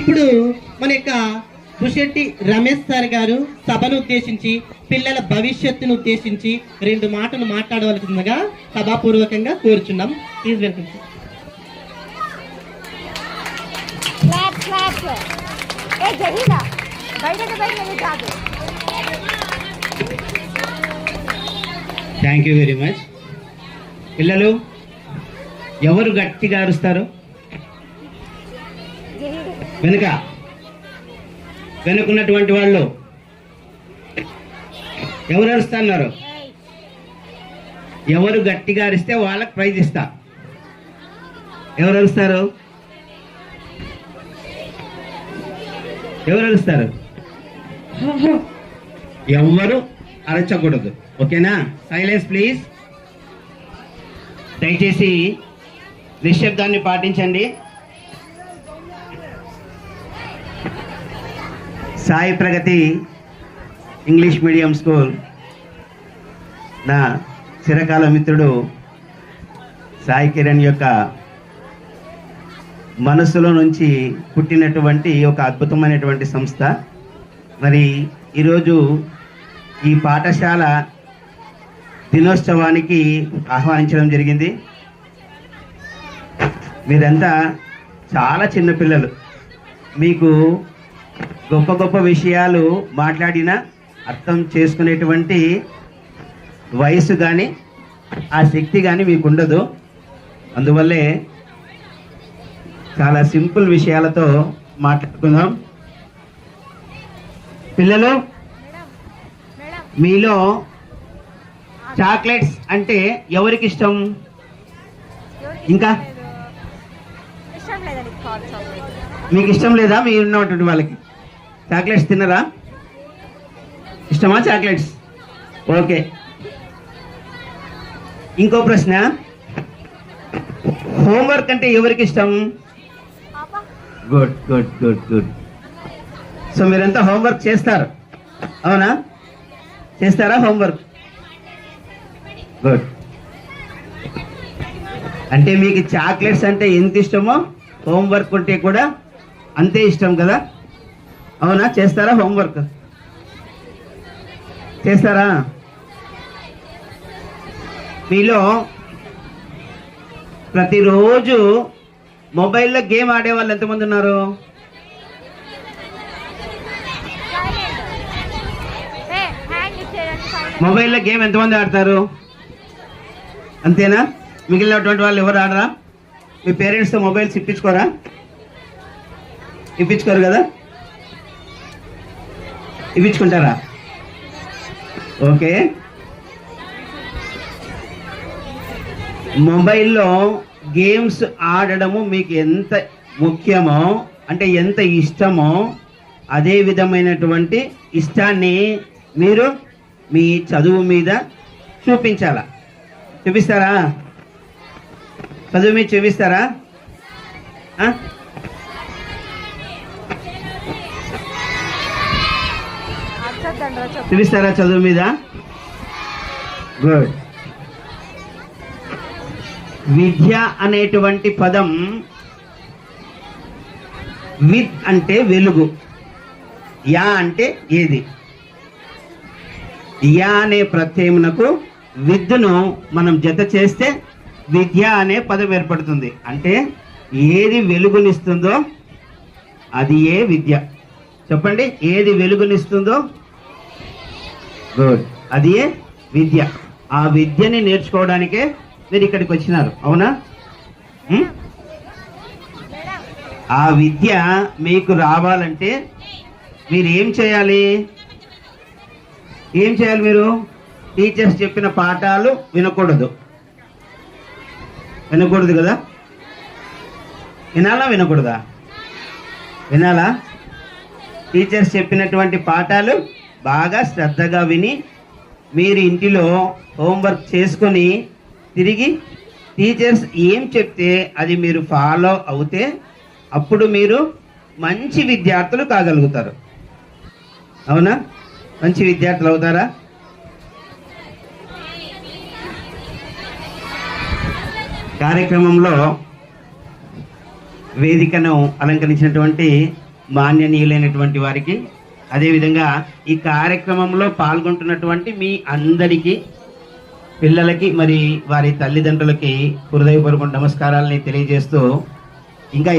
ఇప్పుడు మన యొక్క పుషెట్టి రమేష్ సార్ గారు సభను ఉద్దేశించి పిల్లల భవిష్యత్తును ఉద్దేశించి 2 మాటలు మాట్లాడవలసిందిగా సభాపూర్వకంగా కోరుచున్నాం. Please welcome. Thank you very much. పిల్లలు ఎవరు గట్టిగా అరుస్తారు? వెనుకున్నటువంటి వాళ్ళు ఎవరు అరుస్తున్నారు? ఎవరు గట్టిగా అరిస్తే వాళ్ళకి ప్రైజ్ ఇస్తా. ఎవరు అరుస్తారు? ఎవరు అరుస్తారు? ఎవరు అరచకూడదు. ఓకేనా? Silence please. దయచేసి నిశ్శబ్దాన్ని పాటించండి. సాయి ప్రగతి ఇంగ్లీష్ మీడియం స్కూల్ నా చిరకాల మిత్రుడు సాయి కిరణ్ యొక్క మనసులో నుంచి పుట్టినటువంటి ఒక అద్భుతమైనటువంటి సంస్థ. మరి ఈరోజు ఈ పాఠశాల దినోత్సవానికి ఆహ్వానించడం జరిగింది. మీరంతా చాలా చిన్న పిల్లలు. మీకు గొప్ప గొప్ప విషయాలు మాట్లాడినా అర్థం చేసుకునేటువంటి వయసు కానీ ఆ శక్తి కానీ మీకు ఉండదు. అందువల్లే చాలా సింపుల్ విషయాలతో మాట్లాడుకుందాం. పిల్లలు, మీలో చాక్లెట్స్ అంటే ఎవరికి ఇష్టం? ఇంకా మీకు ఇష్టం లేదా? మీరు ఉన్నటువంటి వాళ్ళకి చాక్లెట్స్ తిన్నరా? ఇష్టమా చాక్లెట్స్? ఓకే. ఇంకో ప్రశ్న, హోంవర్క్ అంటే ఎవరికి ఇష్టం? Good good good good. So మీరంతా హోంవర్క్ చేస్తారు, అవునా? చేస్తారా హోంవర్క్? గుడ్. అంటే మీకు చాక్లెట్స్ అంటే ఎంత ఇష్టమో హోంవర్క్ ఉంటే కూడా అంతే ఇష్టం కదా, అవునా? చేస్తారా హోంవర్క్? చేస్తారా? మీలో ప్రతిరోజు మొబైల్లో గేమ్ ఆడే వాళ్ళు ఎంతమంది ఉన్నారు? మొబైల్లో గేమ్ ఎంతమంది ఆడతారు? అంతేనా? మిగిలినటువంటి వాళ్ళు ఎవరు ఆడరా? మీ పేరెంట్స్తో మొబైల్స్ ఇప్పించుకోరా? ఇప్పించుకోరు కదా? ఇప్పించుకుంటారా? ఓకే. మొబైల్లో గేమ్స్ ఆడడము మీకు ఎంత ముఖ్యమో, అంటే ఎంత ఇష్టమో, అదే విధమైనటువంటి ఇష్టాన్ని మీరు మీ చదువు మీద చూపించాలా? చూపిస్తారా? చదువు మీద చూపిస్తారా? చూపిస్తారా చదువు మీద? గుడ్. విద్య అనేటువంటి పదం విత్ అంటే వెలుగు, యా అంటే ఏది. యా అనే ప్రత్యయమునకు విద్యను మనం జత చేస్తే విద్య అనే పదం ఏర్పడుతుంది. అంటే ఏది వెలుగునిస్తుందో అది ఏ విద్య. చెప్పండి, ఏది వెలుగునిస్తుందో? గుడ్, అది ఏ విద్య. ఆ విద్యని నేర్చుకోవడానికే మీరు ఇక్కడికి వచ్చినారు, అవునా? ఆ విద్య మీకు రావాలంటే మీరు ఏం చేయాలి? ఏం చేయాలి? మీరు టీచర్స్ చెప్పిన పాఠాలు వినకూడదు. వినకూడదు కదా? వినాలా వినకూడదా? వినాలా? టీచర్స్ చెప్పినటువంటి పాఠాలు బాగా శ్రద్ధగా విని మీరు ఇంటిలో హోంవర్క్ చేసుకొని తిరిగి టీచర్స్ ఏం చెప్తే అది మీరు ఫాలో అవుతే అప్పుడు మీరు మంచి విద్యార్థులు కాగలుగుతారు, అవునా? మంచి విద్యార్థులు అవుతారా? కార్యక్రమంలో వేదికను అలంకరించినటువంటి మాన్యనీయులైనటువంటి వారికి, అదేవిధంగా ఈ కార్యక్రమంలో పాల్గొంటున్నటువంటి మీ అందరికీ, పిల్లలకి మరి వారి తల్లిదండ్రులకి హృదయపూర్వక నమస్కారాలని తెలియజేస్తూ ఇంకా